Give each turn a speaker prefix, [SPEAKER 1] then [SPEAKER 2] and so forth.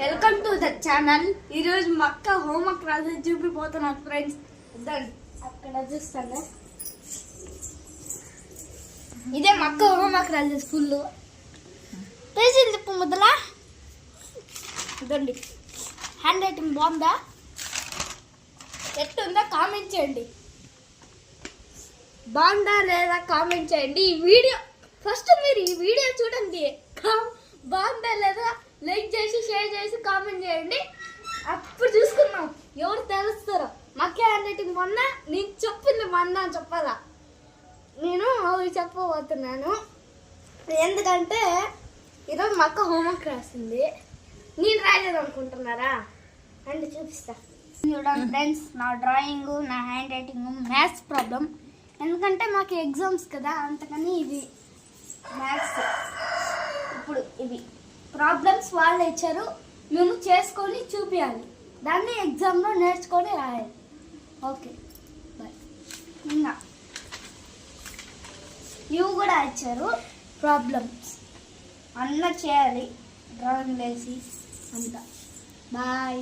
[SPEAKER 1] Welcome to the channel. ఈరోజు మా అక్క హోంవర్క్ రాసి చూపిపోతున్నాను ఫ్రెండ్స్. అక్కడ చూస్తాను, ఇదే మా అక్క హోంవర్క్ రాసే స్కూల్లో పేజీలు చెప్పు ముద్దలా. ఇదండి హ్యాండ్ రైటింగ్ బాగుందా, ఎట్టుందా కామెంట్ చేయండి. బాగుందా లేదా కామెంట్ చేయండి. ఈ వీడియో ఫస్ట్ మీరు ఈ వీడియో చూడండి, బాగుందా లేదా లైక్ చేసి షేర్ చేసి కామెంట్ చేయండి. అప్పుడు చూసుకున్నాం ఎవరు తెలుస్తారో. మాకే హ్యాండ్ రైటింగ్ మొన్న నేను చెప్పింది మొన్న చెప్పాలా, నేను అవి చెప్పబోతున్నాను. ఎందుకంటే ఈరోజు మా అక్క హోంవర్క్ రాసింది, నేను రాయలేదు అనుకుంటున్నారా అండి. చూపిస్తా చూడండి ఫ్రెండ్స్, నా డ్రాయింగ్, నా హ్యాండ్ రైటింగ్, మ్యాథ్స్ ప్రాబ్లం. ఎందుకంటే మాకు ఎగ్జామ్స్ కదా, అంతకని ఇది మ్యాథ్స్. ఇప్పుడు ఇవి ప్రాబ్లమ్స్ వాళ్ళు ఇచ్చారు, మేము చేసుకొని చూపించాలి. దాన్ని ఎగ్జామ్లో నేర్చుకొని రాయాలి. Okay bye. ఇంకా ఇవి కూడా ఇచ్చారు ప్రాబ్లమ్స్, అన్న చేయాలి డ్రాయింగ్ వేసి అంతా. బాయ్.